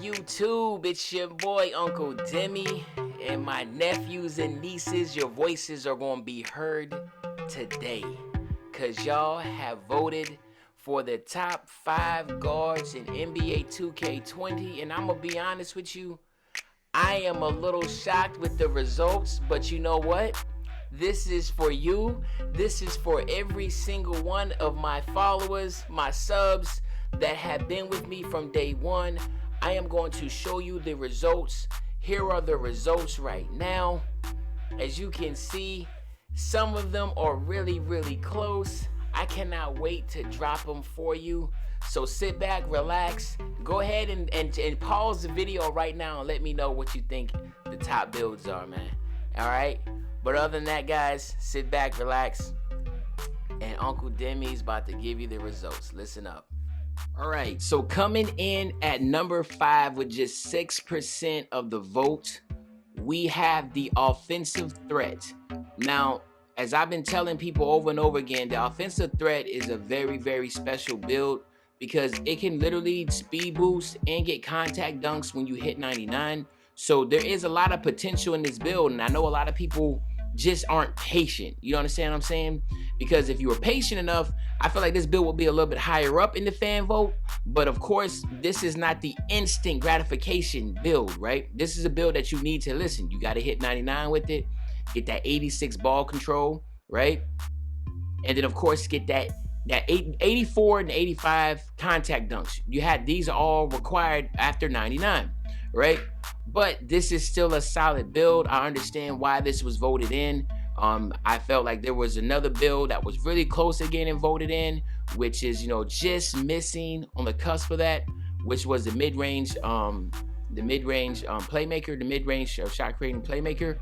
YouTube? It's your boy Uncle Demi and my nephews and nieces. Your voices are going to be heard today because y'all have voted for the top 5 guards in NBA 2K20, and I'm going to be honest with you, I am a little shocked with the results, but you know what? This is for you. This is for every single one of my followers, my subs that have been with me from day one. I am going to show you the results. Here are the results right now. As you can see, some of them are really, really close. I cannot wait to drop them for you. So sit back, relax, go ahead and pause the video right now and let me know what you think the top builds are, man. All right? But other than that, guys, sit back, relax, and Uncle Demi's about to give you the results. Listen up. All right, so coming in at number 5 with just 6% of the vote, we have the offensive threat. Now, as I've been telling people over and over again, the offensive threat is a very, very special build because it can literally speed boost and get contact dunks when you hit 99. So there is a lot of potential in this build, and I know a lot of people just aren't patient. You understand what I'm saying? Because if you were patient enough, I feel like this build will be a little bit higher up in the fan vote. But of course, this is not the instant gratification build, right? This is a build that you need to listen. You got to hit 99 with it, get that 86 ball control, right? And then of course, get that 84 and 85 contact dunks. These are all required after 99, right? But this is still a solid build. I understand why this was voted in. I felt like there was another build that was really close to getting voted in, which is, just missing on the cusp of that, which was the mid-range playmaker, the mid-range shot creating playmaker.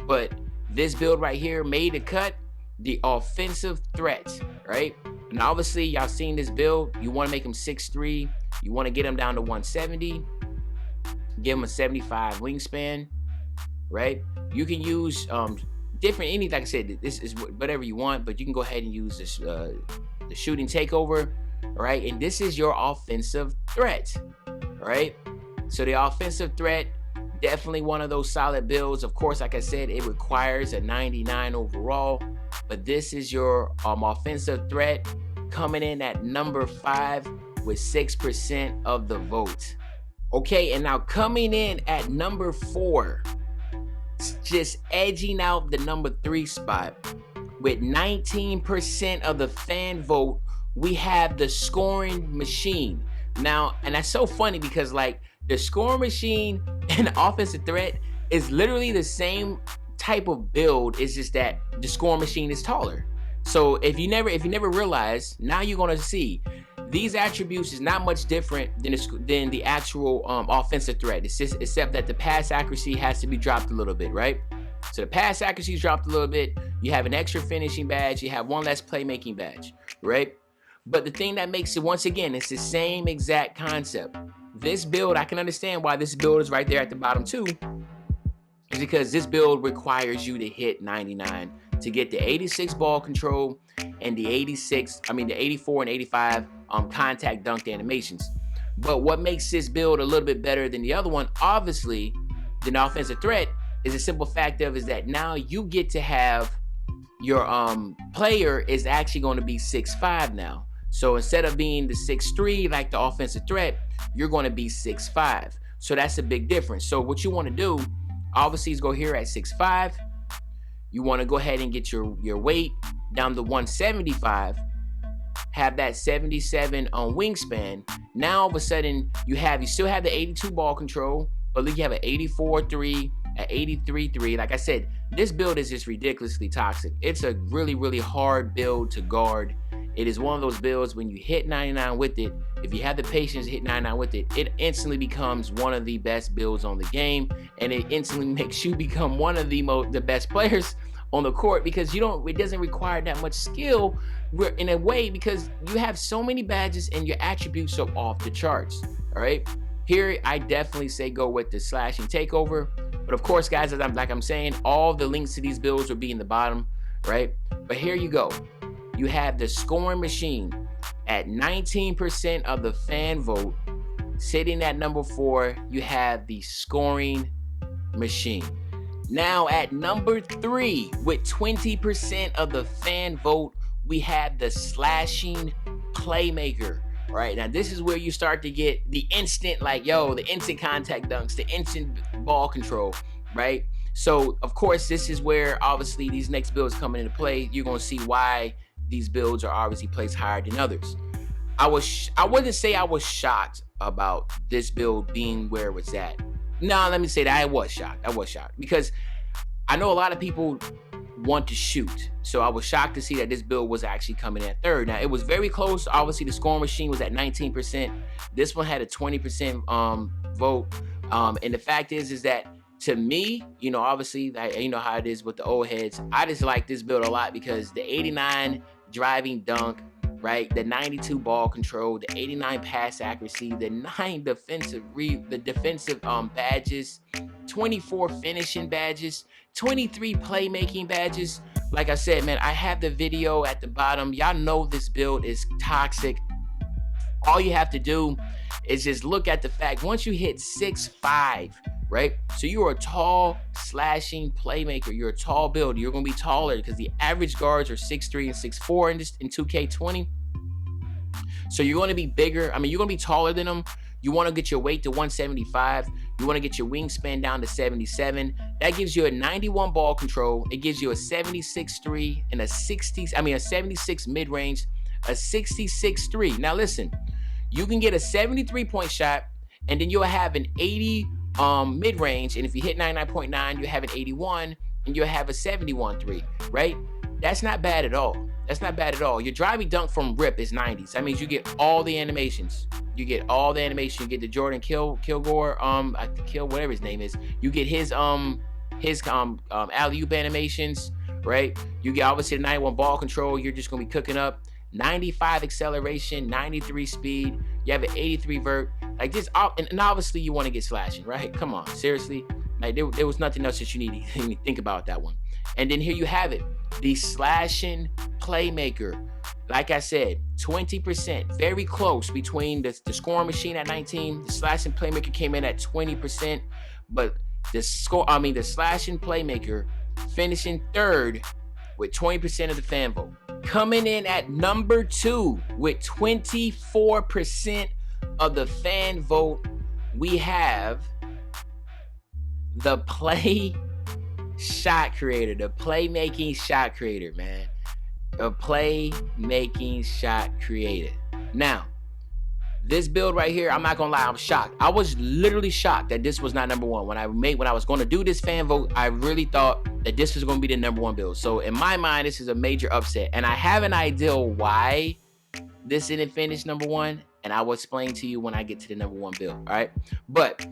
But this build right here made a cut, the offensive threat, right? And obviously, y'all seen this build. You want to make him 6'3". You want to get him down to 170. Give him a 75 wingspan, right? You can use like I said, this is whatever you want, but you can go ahead and use this the shooting takeover, right? And this is your offensive threat, right? So the offensive threat, definitely one of those solid builds. Of course, like I said, it requires a 99 overall, but this is your offensive threat coming in at number 5 with 6% of the vote. Okay, and now coming in at number 4, just edging out the number 3 spot with 19% of the fan vote, we have the scoring machine. Now, and that's so funny because like the scoring machine and the offensive threat is literally the same type of build. It's just that the scoring machine is taller. So if you never realize, now you're gonna see these attributes is not much different than the actual offensive threat. It's just, except that the pass accuracy has to be dropped a little bit, right? So the pass accuracy is dropped a little bit. You have an extra finishing badge. You have one less playmaking badge, right? But the thing that makes it, once again, it's the same exact concept. This build, I can understand why this build is right there at the bottom too, is because this build requires you to hit 99 to get the 86 ball control and the 84 and 85 contact dunk animations. But what makes this build a little bit better than the other one, obviously, than the offensive threat, is a simple fact is that now you get to have your player is actually going to be 6'5" now. So instead of being the 6'3" like the offensive threat, you're going to be 6'5". So that's a big difference. So what you want to do, obviously, is go here at 6'5". You want to go ahead and get your weight down to 175. Have that 77 on wingspan. Now all of a sudden you still have the 82 ball control, but look, you have an 84-3, an 83-3. Like I said, this build is just ridiculously toxic. It's a really, really hard build to guard. It is one of those builds when you hit 99 with it, if you have the patience to hit 99 with it, it instantly becomes one of the best builds on the game, and it instantly makes you become one of the best players on the court because it doesn't require that much skill in a way because you have so many badges and your attributes are off the charts. All right, here I definitely say go with the slashing takeover, but of course, guys, like I'm saying, all the links to these builds will be in the bottom, right? But here you go. You have the scoring machine at 19% of the fan vote Sitting at number 4, you have the scoring machine. Now at number 3, with 20% of the fan vote, we have the slashing playmaker. Right now, this is where you start to get the instant, like, yo, the instant contact dunks, the instant ball control, right? So of course, this is where obviously these next builds coming into play. You're gonna see why these builds are obviously placed higher than others. I wouldn't say I was shocked about this build being where it's at. No, let me say that I was shocked. Because I know a lot of people want to shoot. So I was shocked to see that this build was actually coming at 3rd. Now, it was very close. Obviously, the scoring machine was at 19%. This one had a 20% vote. And the fact is that, to me, you know, obviously, you know how it is with the old heads. I just like this build a lot because the 89 driving dunk, right? The 92 ball control, the 89 pass accuracy, the 9 defensive badges, 24 finishing badges, 23 playmaking badges. Like I said, man, I have the video at the bottom. Y'all know this build is toxic. All you have to do is just look at the fact, once you hit 6'5", right? So you are a tall slashing playmaker. You're a tall build. You're going to be taller because the average guards are 6'3" and 6'4" in 2K20. So you're going to be bigger. I mean, you're going to be taller than them. You want to get your weight to 175. You want to get your wingspan down to 77. That gives you a 91 ball control. It gives you a 76.3 and a 76 mid-range, a 66.3. Now listen, you can get a 73-point shot, and then you'll have an 80 mid-range, and if you hit 99.9, you have an 81, and you'll have a 71.3, right? That's not bad at all. Your driving dunk from rip is 90s. That means you get all the animations. You get the Jordan Kilgore, whatever his name is. You get his alley-oop animations, right? You get obviously the 91 ball control. You're just gonna be cooking up. 95 acceleration, 93 speed. You have an 83 vert. Like this, and obviously you want to get slashing, right? Come on, seriously. Like there was nothing else that you need to even think about that one. And then here you have it, the slashing playmaker. Like I said, 20%, very close between the scoring machine at 19. The slashing playmaker came in at 20%, but the slashing playmaker finishing 3rd with 20% of the fan vote. Coming in at number 2 with 24% of the fan vote, we have the playmaking shot creator, man. A playmaking shot creator. Now, this build right here, I'm not gonna lie, I'm shocked. I was literally shocked that this was not number 1. When I was gonna do this fan vote, I really thought that this was gonna be the number 1 build. So in my mind, this is a major upset, and I have an idea why this didn't finish number 1, and I will explain to you when I get to the number 1 build. All right, but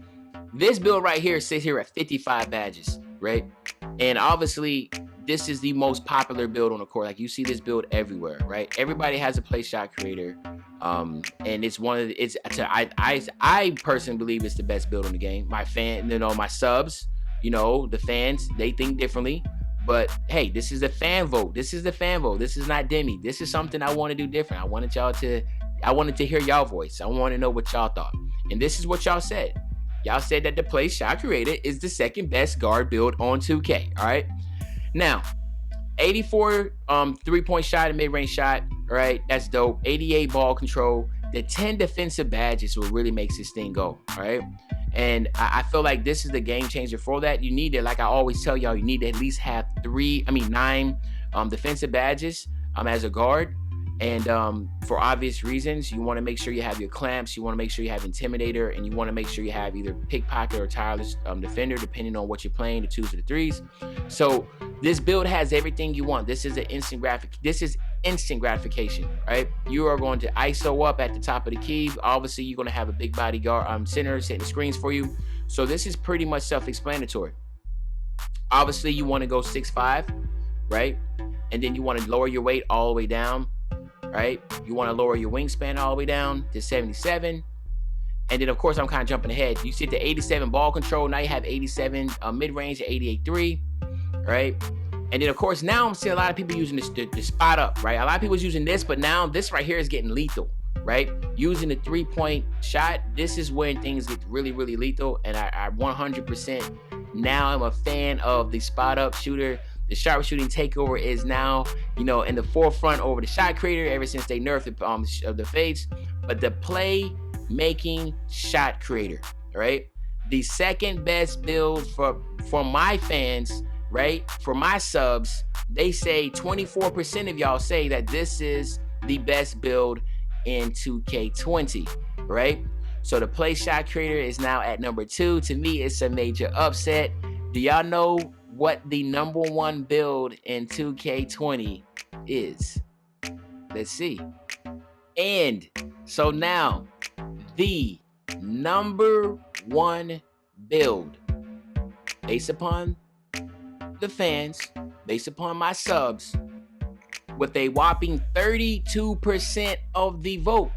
this build right here sits here at 55 badges, right? And obviously, this is the most popular build on the court. Like, you see this build everywhere, right? Everybody has a play shot creator, and it's one of the, I personally believe it's the best build in the game. My subs, the fans, they think differently. But hey, this is a fan vote. This is not Demi. This is something I want to do different. I wanted to hear y'all voice. I want to know what y'all thought. And this is what y'all said. Y'all said that the play shot creator is the 2nd best guard build on 2K. All right. Now, 84 3-point shot and mid-range shot. All right, that's dope. 88 ball control. The 10 defensive badges what really makes this thing go. All right. And I feel like this is the game changer for that. You need to, like I always tell y'all, you need to at least have 9 defensive badges as a guard. And for obvious reasons, you want to make sure you have your clamps, you want to make sure you have intimidator, and you want to make sure you have either pickpocket or tireless defender, depending on what you're playing, the 2s or the 3s. So this build has everything you want. This is instant gratification, right? You are going to ISO up at the top of the key. Obviously, you're going to have a big body guard center setting the screens for you. So this is pretty much self-explanatory. Obviously, you want to go 6'5", right? And then you want to lower your weight all the way down. Right? You want to lower your wingspan all the way down to 77. And then, of course, I'm kind of jumping ahead. You see the 87 ball control. Now you have 87 mid-range at 88.3, right? And then, of course, now I'm seeing a lot of people using the spot up, right? A lot of people is using this, but now this right here is getting lethal, right? Using the 3-point shot, this is when things get really, really lethal. And I 100% now I'm a fan of the spot up shooter. The sharpshooting takeover is now, you know, in the forefront over the shot creator ever since they nerfed the fades. But the playmaking shot creator, right? The second best build for my fans, right? For my subs, they say 24% of y'all say that this is the best build in 2K20, right? So the play shot creator is now at number 2. To me, it's a major upset. Do y'all know what the number 1 build in 2K20 is? Let's see. And so now the number 1 build, based upon the fans, based upon my subs, with a whopping 32% of the vote,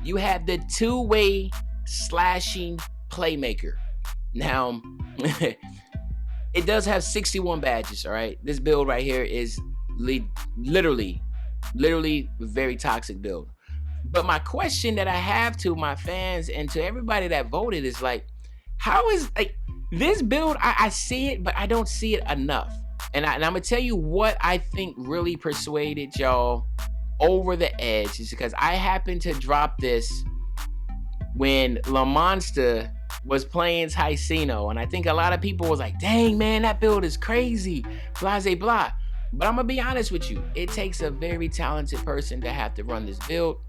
you have the two-way slashing Playmaker. Now, it does have 61 badges, all right? This build right here is literally a very toxic build. But my question that I have to my fans and to everybody that voted is like, how is, like, this build, I see it, but I don't see it enough. And I'm gonna tell you what I think really persuaded y'all over the edge is because I happened to drop this when La Monster was playing Ticino, and I think a lot of people was like, dang man, that build is crazy, blah blah blah. But I'm gonna be honest with you, it takes a very talented person to have to run this build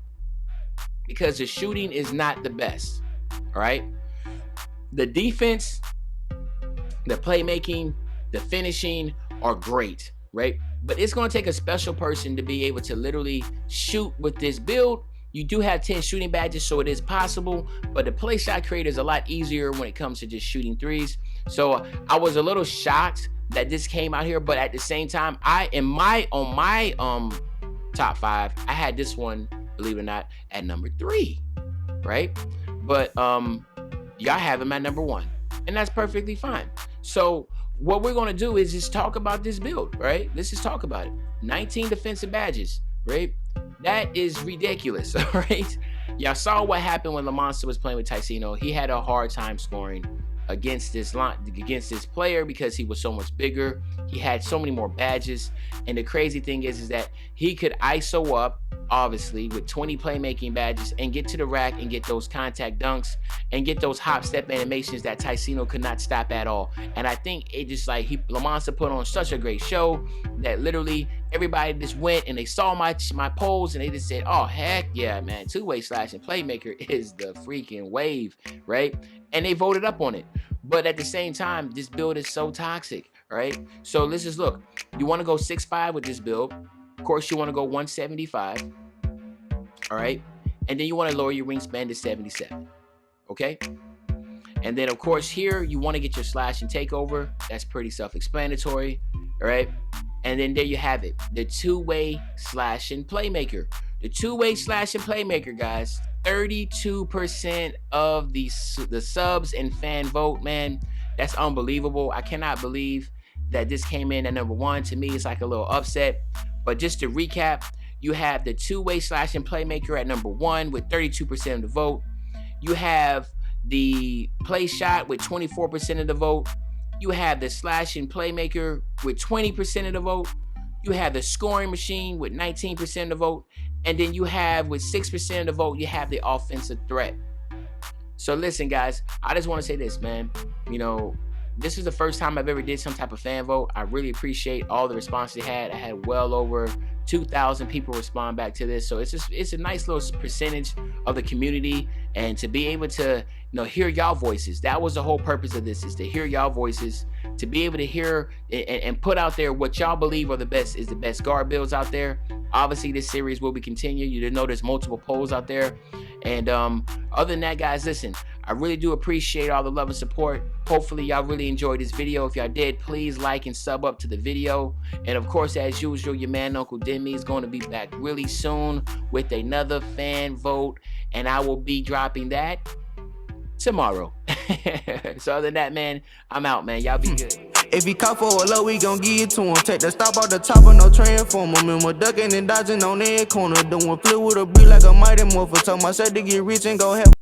because the shooting is not the best. All right, the defense, the playmaking, the finishing are great, right? But it's going to take a special person to be able to literally shoot with this build. You do have 10 shooting badges, so it is possible, but the play shot creator is a lot easier when it comes to just shooting threes. So I was a little shocked that this came out here, but at the same time, on my top 5, I had this one, believe it or not, at number 3, right? But y'all have him at number 1, and that's perfectly fine. So what we're going to do is just talk about this build, right? Let's just talk about it. 19 defensive badges, right? That is ridiculous, all right? Y'all saw what happened when La Monster was playing with Ticino. He had a hard time scoring against this player because he was so much bigger. He had so many more badges. And the crazy thing is that he could ISO up, obviously, with 20 playmaking badges and get to the rack and get those contact dunks and get those hop step animations that Ticino could not stop at all. And I think it just like La Monster put on such a great show that literally everybody just went and they saw my polls and they just said, oh heck yeah, man, two-way slashing Playmaker is the freaking wave, right? And they voted up on it. But at the same time, this build is so toxic, right? So let's just look. You want to go 6'5" with this build. Of course, you want to go 175, all right? And then you want to lower your wingspan to 77, okay? And then, of course, here, you want to get your slash and takeover. That's pretty self-explanatory, all right? And then there you have it, the two-way slash and Playmaker. The two-way slash and Playmaker, guys, 32% of the subs and fan vote, man. That's unbelievable. I cannot believe that this came in at number 1. To me, it's like a little upset. But just to recap, you have the two-way slash and Playmaker at number 1 with 32% of the vote. You have the play shot with 24% of the vote. You have the slash and Playmaker with 20% of the vote. You have the scoring machine with 19% of the vote. And then you have, with 6% of the vote, you have the offensive threat. So listen, guys, I just want to say this, man. You know, this is the first time I've ever did some type of fan vote. I really appreciate all the response they had. I had well over 2,000 people respond back to this. So it's a nice little percentage of the community. And to be able to, you know, hear y'all voices. That was the whole purpose of this, is to hear y'all voices, to be able to hear and put out there what y'all believe are the best guard builds out there. Obviously, this series will be continued. You know there's multiple polls out there. And other than that, guys, listen, I really do appreciate all the love and support. Hopefully, y'all really enjoyed this video. If y'all did, please like and sub up to the video. And of course, as usual, your man, Uncle Demi, is going to be back really soon with another fan vote. And I will be dropping that tomorrow. So other than that, man, I'm out, man. Y'all be good. If he caught for a low, we gon' give it to him. Take the stop out the top of no transformer. Remember ducking and dodging on every corner. Doing flip with a breeze like a mighty morpher. Told myself to get rich and go help.